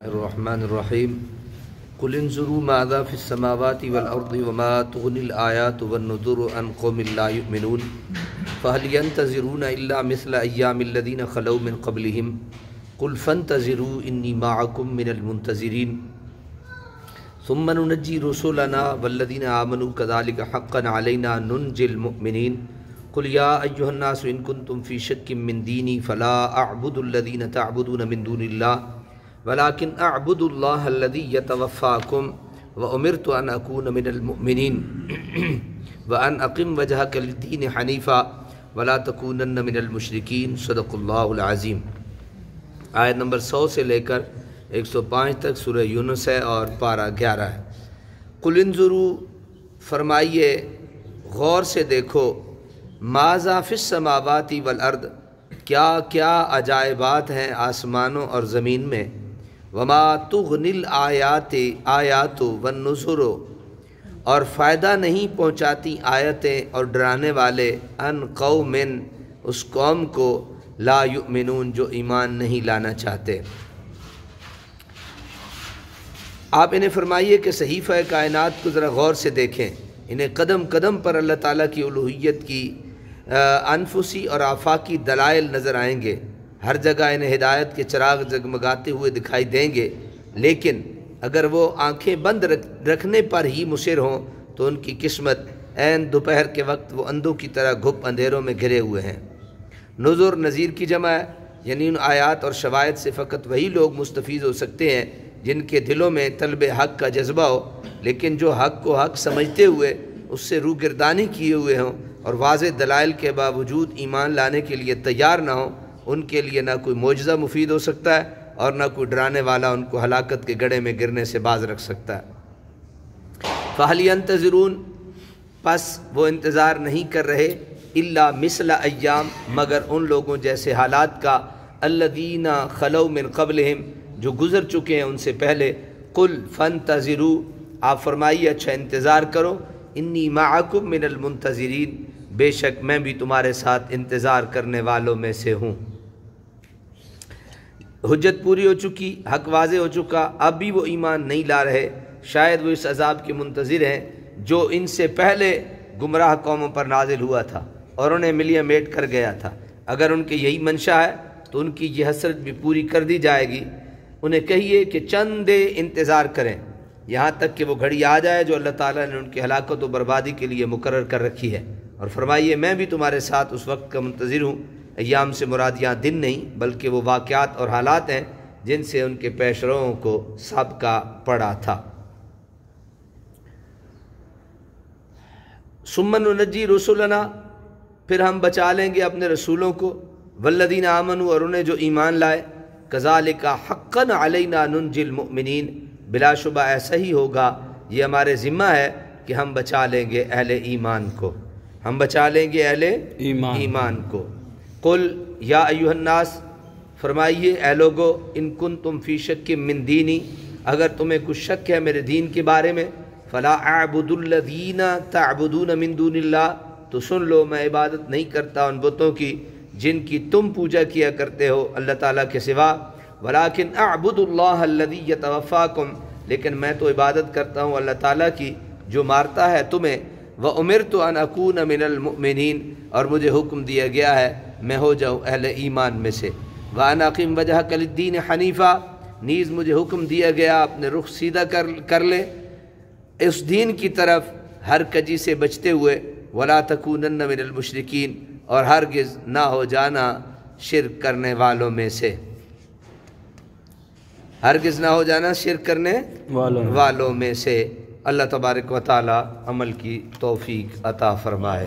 الرحمن الرحیم قل انظروا ماذا في السماوات والارض وما تغني الآيات والنذر عن قوم لا يؤمنون فهل ينتظرون الا مثل ايام الذين خلوا من قبلهم قل فانتظروا اني معكم من المنتظرين ثم ننجي رسلنا والذين آمنوا كذلك حقا علينا ننجي المؤمنين قل يا أيها الناس إن كنتم في شك من ديني فلا أعبد الذين تعبدون من دون الله ولكن أعبد الله الذي يتوفاكم وأمرت أن أكون من المؤمنين وأن أقم وجهك للدين حنيفا ولا تكونن من المشركين صدق اللہ العظیم۔ آیت نمبر 100 سے لے کر 105 تک سورہ یونس ہے اور پارہ 11 ہے۔ قل انظروا، فرمائیے غور سے دیکھو، ماذا فی السماوات والارض، کیا کیا عجائبات ہیں آسمانوں اور زمین میں، وما تغنی الآیات والنذر، اور فائدہ نہیں پہنچاتی آیتیں اور ڈرانے والے، ان قوم، اس قوم کو، لا یؤمنون، جو ایمان نہیں لانا چاہتے۔ آپ انہیں فرمائیے کہ صحیفہ کائنات کو ذرا غور سے دیکھیں، انہیں قدم قدم پر اللہ تعالیٰ کی الوہیت کی انفسی اور آفاقی دلائل نظر آئیں گے، ہر جگہ انہیں ہدایت کے چراغ جگمگاتے ہوئے دکھائی دیں گے، لیکن اگر وہ آنکھیں بند رکھنے پر ہی مصر ہوں تو ان کی قسمت عین دوپہر کے وقت وہ اندھوں کی طرح گھپ اندھیروں میں گھرے ہوئے ہیں۔ نذر نذیر کی جمع ہے، یعنی ان آیات اور شواہد سے فقط وہی لوگ مستفید ہو سکتے ہیں جن کے دلوں میں طلب حق کا جذبہ ہو، لیکن جو حق کو حق سمجھتے ہوئے اس سے روگردانی کیے ہوئے ہوں اور واضح دلائل کے باوجود ایمان لانے کے لیے تیار نہ ہوں، ان کے لیے نہ کوئی معجزہ مفید ہو سکتا ہے اور نہ کوئی ڈرانے والا ان کو ہلاکت کے گڑھے میں گرنے سے باز رکھ سکتا ہے۔ فَهَلْ يَنْتَظِرُونَ، پس وہ انتظار نہیں کر رہے، الا مثل ایام، مگر ان لوگوں جیسے حالات کا، الذین خلو من قبلہم، جو گزر چکے ہیں ان سے پہلے۔ قل فانتظروا، آپ فرمائیے اچھا انتظار کرو، انی معکم من المنتظرین، بے شک میں بھی تمہارے ساتھ انتظار کرنے والوں میں سے ہوں۔ حجت پوری ہو چکی، حق واضح ہو چکا، اب بھی وہ ایمان نہیں لا رہے، شاید وہ اس عذاب کے منتظر ہیں جو ان سے پہلے گمراہ قوموں پر نازل ہوا تھا اور انہیں ملیے میٹ کر گیا تھا۔ اگر ان کے یہی منشا ہے تو ان کی یہ حسرت بھی پوری کر دی جائے گی۔ انہیں کہیے کہ چند انتظار کریں یہاں تک کہ وہ گھڑی آ جائے جو اللہ تعالیٰ نے ان کی ہلاکت و بربادی کے لیے مقرر کر رکھی ہے، اور فرمائیے میں بھی تمہارے ساتھ اس وقت کا منتظر ہوں۔ ایام سے مراد یہاں دن نہیں بلکہ وہ واقعات اور حالات ہیں جن سے ان کے پیش روؤں کو سابقہ پڑا تھا۔ ثم ننجی رسلنا، پھر ہم بچا لیں گے اپنے رسولوں کو، والذین آمنوا، اور انہیں جو ایمان لائے، کذالک حقا علینا ننجی المؤمنین، بلا شبہ ایسا ہی ہوگا، یہ ہمارے ذمہ ہے کہ ہم بچا لیں گے اہل ایمان کو، ہم بچا لیں گے اہل ایمان کو۔ قل یا ایھا الناس، فرمائیے اے لوگو، ان کنتم فی شک من دینی، اگر تمہیں کچھ شک ہے میرے دین کے بارے میں، فلا اعبد الذین تعبدون من دون اللہ، تو سن لو میں عبادت نہیں کرتا ان بتوں کی جن کی تم پوجا کیا کرتے ہو اللہ تعالیٰ کے سوا، ولیکن اعبد اللہ الذی یتوفاکم، لیکن میں تو عبادت کرتا ہوں اللہ تعالیٰ کی جو مارتا ہے تمہیں، وامرت ان اکون من المؤمنین، اور مجھے حکم دیا گیا ہے میں ہو جاؤں اہل ایمان میں سے، وان اقم وجہک للدین حنیفا، نیز مجھے حکم دیا گیا اپنے رخ سیدھا کر لے اس دین کی طرف ہر کجی سے بچتے ہوئے، ولا تکونن من المشرکین، اور ہرگز نہ ہو جانا شرک کرنے والوں میں سے، ہرگز نہ ہو جانا شرک کرنے والوں میں سے۔ اللہ تبارک و تعالی عمل کی توفیق عطا فرمائے۔